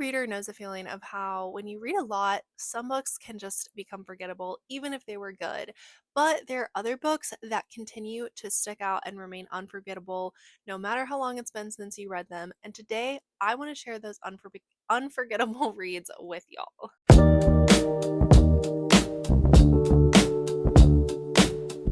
reader knows the feeling of how when you read a lot, some books can just become forgettable, even if they were good. But there are other books that continue to stick out and remain unforgettable no matter how long it's been since you read them. And today, I want to share those unforgettable reads with y'all.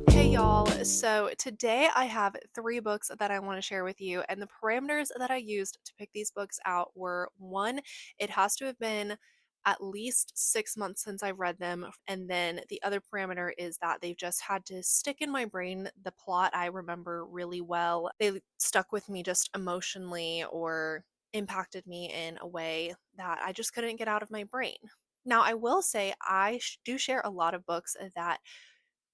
Hey y'all, so today I have three books that I want to share with you, and the parameters that I used to pick these books out were one, it has to have been at least 6 months since I've read them, and then the other parameter is that they've just had to stick in my brain. The plot I remember really well, they stuck with me just emotionally or impacted me in a way that I just couldn't get out of my brain. Now, I will say do share a lot of books that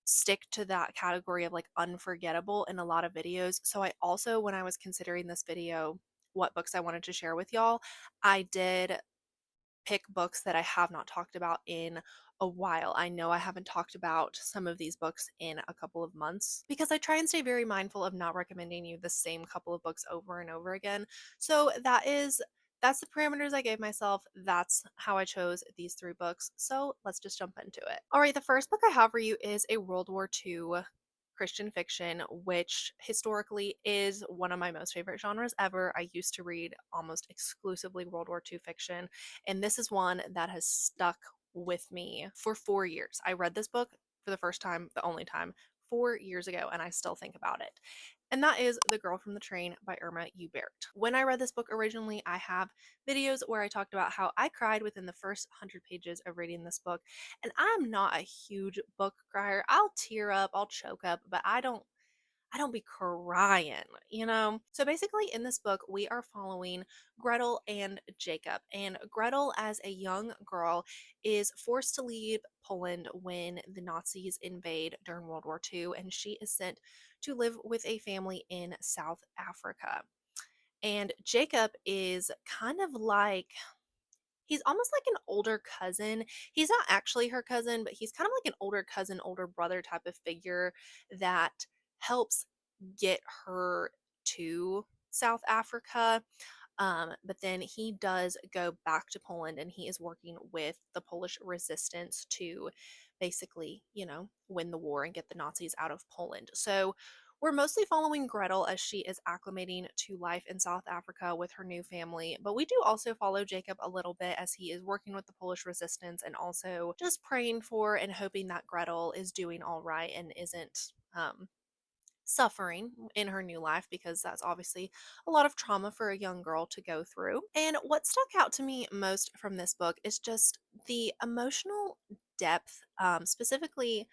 stick to that category of like unforgettable in a lot of videos. So I also, when I was considering this video, what books I wanted to share with y'all, I did pick books that I have not talked about in a while. I know I haven't talked about some of these books in a couple of months because I try and stay very mindful of not recommending you the same couple of books over and over again. So that's the parameters I gave myself. That's how I chose these three books. So let's just jump into it. All right, the first book I have for you is a World War II Christian fiction, which historically is one of my most favorite genres ever. I used to read almost exclusively World War II fiction, and this is one that has stuck with me for 4 years. I read this book for the first time, the only time, 4 years ago, and I still think about it. And that is The Girl from the Train by Irma Joubert. When I read this book originally, I have videos where I talked about how I cried within the first 100 pages of reading this book. And I'm not a huge book crier. I'll tear up, I'll choke up, but I don't be crying. So basically, in this book, we are following Gretel and Jacob. And Gretel, as a young girl, is forced to leave Poland when the Nazis invade during World War II, and she is sent to live with a family in South Africa. And Jacob is kind of like, he's almost like an older cousin. He's not actually her cousin, but he's kind of like an older cousin, older brother type of figure that helps get her to South Africa. But then he does go back to Poland and he is working with the Polish resistance to basically, win the war and get the Nazis out of Poland. So we're mostly following Gretel as she is acclimating to life in South Africa with her new family, but we do also follow Jacob a little bit as he is working with the Polish resistance and also just praying for and hoping that Gretel is doing all right and isn't suffering in her new life because that's obviously a lot of trauma for a young girl to go through. And what stuck out to me most from this book is just the emotional depth, specifically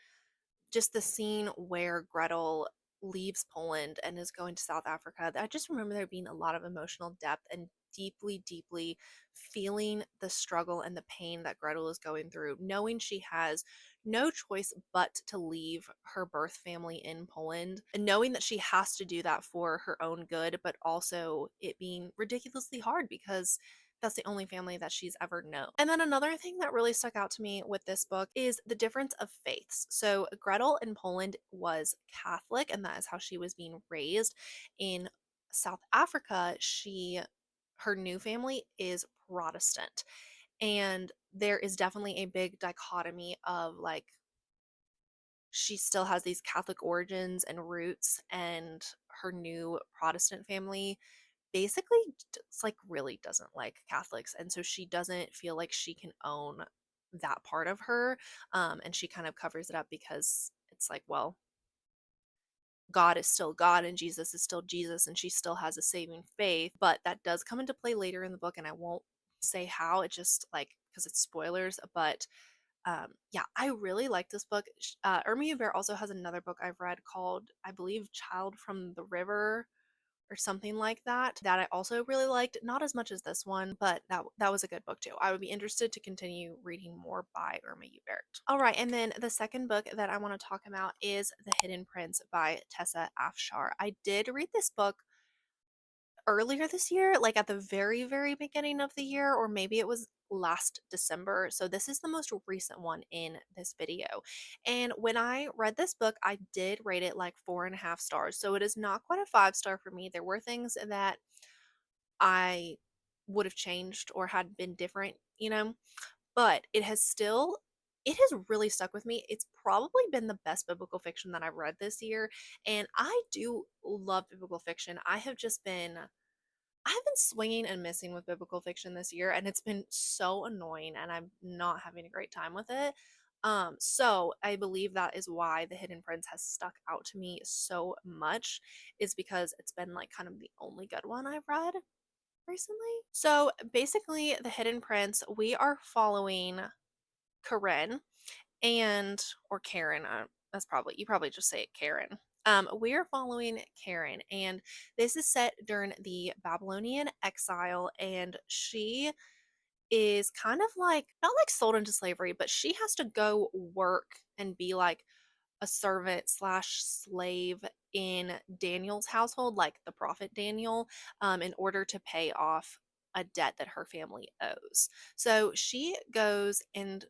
just the scene where Gretel leaves Poland and is going to South Africa. I just remember there being a lot of emotional depth and deeply, deeply feeling the struggle and the pain that Gretel is going through, knowing she has no choice but to leave her birth family in Poland, and knowing that she has to do that for her own good, but also it being ridiculously hard because that's the only family that she's ever known. And then another thing that really stuck out to me with this book is the difference of faiths. So Gretel in Poland was Catholic, and that is how she was being raised. In South Africa, her new family is Protestant. And there is definitely a big dichotomy of like she still has these Catholic origins and roots, and her new Protestant family basically just like really doesn't like Catholics, and so she doesn't feel like she can own that part of her. And she kind of covers it up because it's like, well, God is still God and Jesus is still Jesus, and she still has a saving faith. But that does come into play later in the book, and I won't say how. It just like because it's spoilers, but yeah, I really like this book. Irma Yubert also has another book I've read called, I believe, Child from the River or something like that, that I also really liked. Not as much as this one, but that was a good book too. I would be interested to continue reading more by Irma Yubert. All right, and then the second book that I want to talk about is The Hidden Prince by Tessa Afshar. I did read this book earlier this year, like at the very, very beginning of the year, or maybe it was last December. So this is the most recent one in this video. And when I read this book, I did rate it like 4.5 stars. So it is not quite a 5 star for me. There were things that I would have changed or had been different, you know? But it has really stuck with me. It's probably been the best biblical fiction that I've read this year, and I do love biblical fiction. I've been swinging and missing with biblical fiction this year, and it's been so annoying, and I'm not having a great time with it. So I believe that is why The Hidden Prince has stuck out to me so much, is because it's been like kind of the only good one I've read recently. So basically, The Hidden Prince, we are following Corinne and or Karen. That's probably you probably just say it Karen. We are following Karen, and this is set during the Babylonian exile, and she is kind of like not like sold into slavery, but she has to go work and be like a servant slash slave in Daniel's household, like the prophet Daniel, in order to pay off a debt that her family owes. So she goes and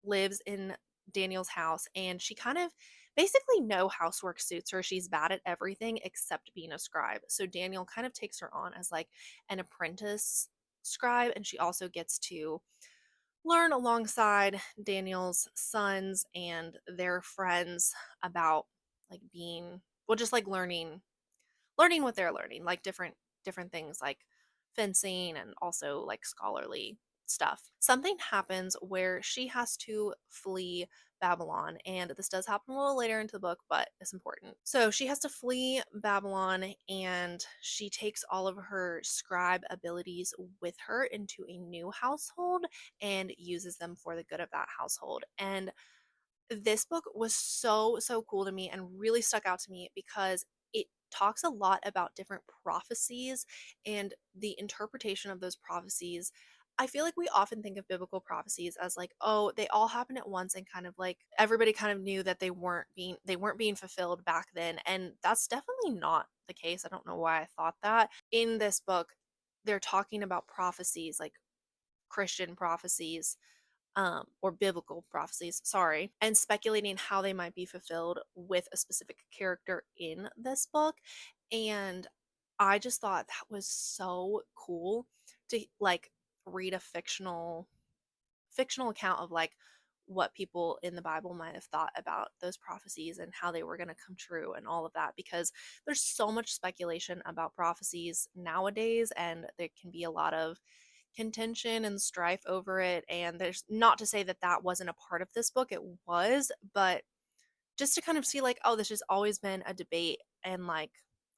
lives in Daniel's house, and she kind of basically no housework suits her. She's bad at everything except being a scribe. So Daniel kind of takes her on as like an apprentice scribe, and she also gets to learn alongside Daniel's sons and their friends about like being well just like learning what they're learning, like different things like fencing and also like scholarly stuff. Something happens where she has to flee Babylon, and this does happen a little later into the book, but it's important. So she has to flee Babylon, and she takes all of her scribe abilities with her into a new household and uses them for the good of that household. And this book was so cool to me and really stuck out to me because it talks a lot about different prophecies and the interpretation of those prophecies. I feel like we often think of biblical prophecies as like, oh, they all happened at once and kind of like everybody kind of knew that they weren't being fulfilled back then, and that's definitely not the case. I don't know why I thought that. In this book, they're talking about prophecies like Christian prophecies, or biblical prophecies, sorry, and speculating how they might be fulfilled with a specific character in this book. And I just thought that was so cool to like read a fictional account of like what people in the Bible might have thought about those prophecies and how they were going to come true and all of that, because there's so much speculation about prophecies nowadays, and there can be a lot of contention and strife over it. And there's not to say that that wasn't a part of this book, it was, but just to kind of see like, oh, this has always been a debate and like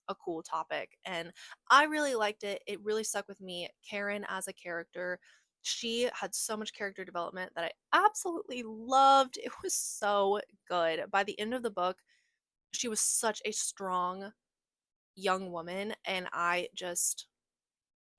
a cool topic. And I really liked it. It really stuck with me. Karen as a character, she had so much character development that I absolutely loved. It was so good. By the end of the book, she was such a strong young woman, and I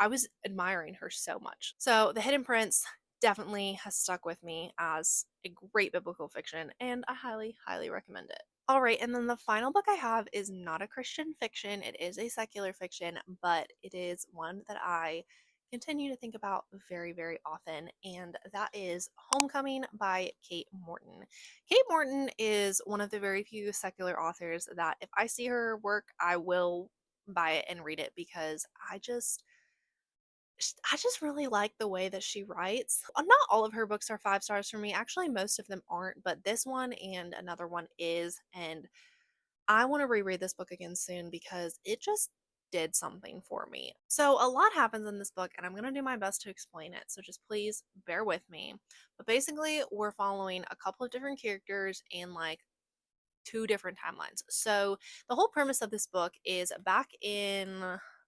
was admiring her so much. So, The Hidden Prince definitely has stuck with me as a great biblical fiction, and I highly recommend it. All right, and then the final book I have is not a Christian fiction. It is a secular fiction, but it is one that I continue to think about very often, and that is Homecoming by Kate Morton. Kate Morton is one of the very few secular authors that if I see her work, I will buy it and read it because I just really like the way that she writes. Not all of her books are 5 stars for me. Actually, most of them aren't, but this one and another one is. And I want to reread this book again soon because it just did something for me. So, a lot happens in this book, and I'm going to do my best to explain it. So, just please bear with me. But basically, we're following a couple of different characters in like two different timelines. So, the whole premise of this book is back in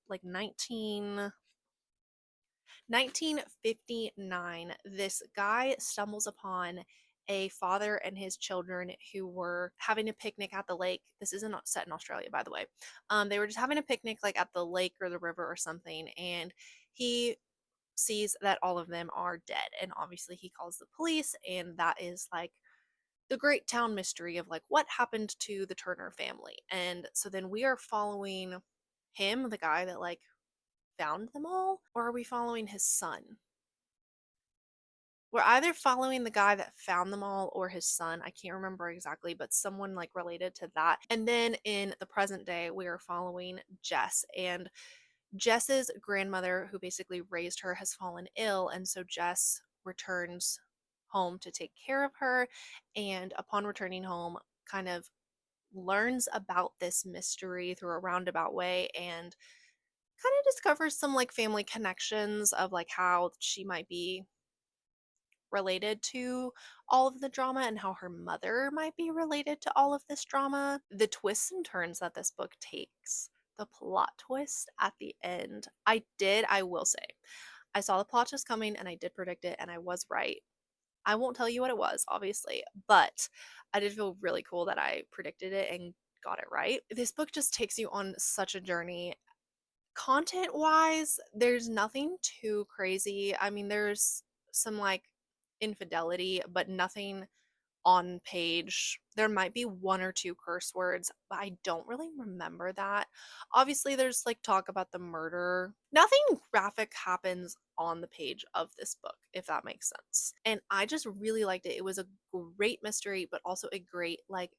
like 1959, this guy stumbles upon a father and his children who were having a picnic at the lake. This isn't set in Australia, by the way. They were just having a picnic like at the lake or the river or something, and he sees that all of them are dead. And obviously, he calls the police, and that is like the great town mystery of like what happened to the Turner family. And so then we are following him, the guy that like found them all, or are we following his son? We're either following the guy that found them all or his son. I can't remember exactly, but someone like related to that. And then in the present day, we are following Jess. And Jess's grandmother, who basically raised her, has fallen ill, and so Jess returns home to take care of her. And upon returning home, kind of learns about this mystery through a roundabout way and kind of discovers some like family connections of like how she might be related to all of the drama and how her mother might be related to all of this drama. The twists and turns that this book takes, the plot twist at the end. I will say, I saw the plot twist coming and I did predict it and I was right. I won't tell you what it was, obviously, but I did feel really cool that I predicted it and got it right. This book just takes you on such a journey. Content wise, there's nothing too crazy. I mean, there's some like infidelity, but nothing on page. There might be one or two curse words, but I don't really remember that. Obviously, there's like talk about the murder. Nothing graphic happens on the page of this book, if that makes sense. And I just really liked it. It was a great mystery, but also a great like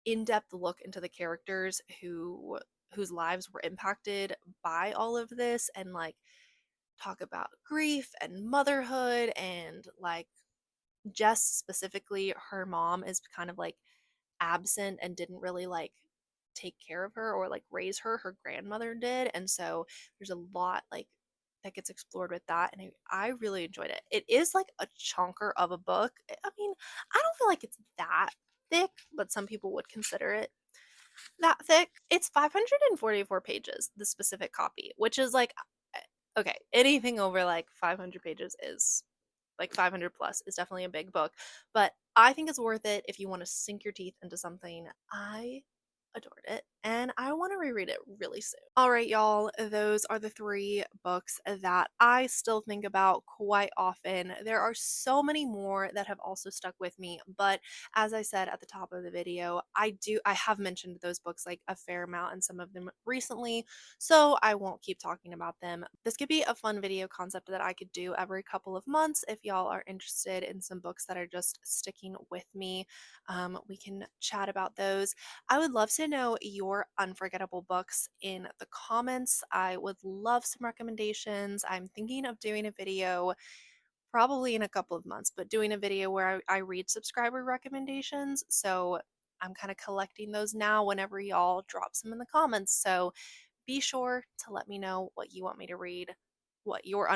in-depth look into the characters whose lives were impacted by all of this and like talk about grief and motherhood and like Jess specifically, her mom is kind of like absent and didn't really like take care of her or like raise her. Her grandmother did. And so there's a lot like that gets explored with that. And I really enjoyed it. It is like a chunker of a book. I mean, I don't feel like it's that thick, but some people would consider it that thick. It's 544 pages, the specific copy, which is like, okay, anything over like 500 pages is like 500 plus is definitely a big book, but I think it's worth it if you want to sink your teeth into something. I adored it and I want to reread it really soon. All right, y'all, those are the three books that I still think about quite often. There are so many more that have also stuck with me, but as I said at the top of the video, I have mentioned those books like a fair amount and some of them recently, so I won't keep talking about them. This could be a fun video concept that I could do every couple of months if y'all are interested in some books that are just sticking with me. We can chat about those. I would love to know your unforgettable books in the comments. I would love some recommendations. I'm thinking of doing a video probably in a couple of months, but doing a video where I read subscriber recommendations. So I'm kind of collecting those now whenever y'all drop some in the comments. So be sure to let me know what you want me to read, what your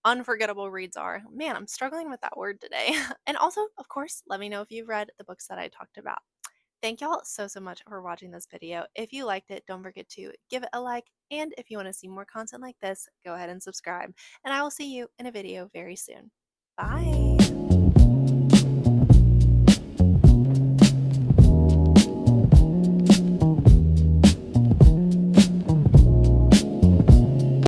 unforgettable reads are. Man, I'm struggling with that word today. And also, of course, let me know if you've read the books that I talked about. Thank y'all so much for watching this video. If you liked it, don't forget to give it a like. And if you want to see more content like this, go ahead and subscribe. And I will see you in a video very soon. Bye.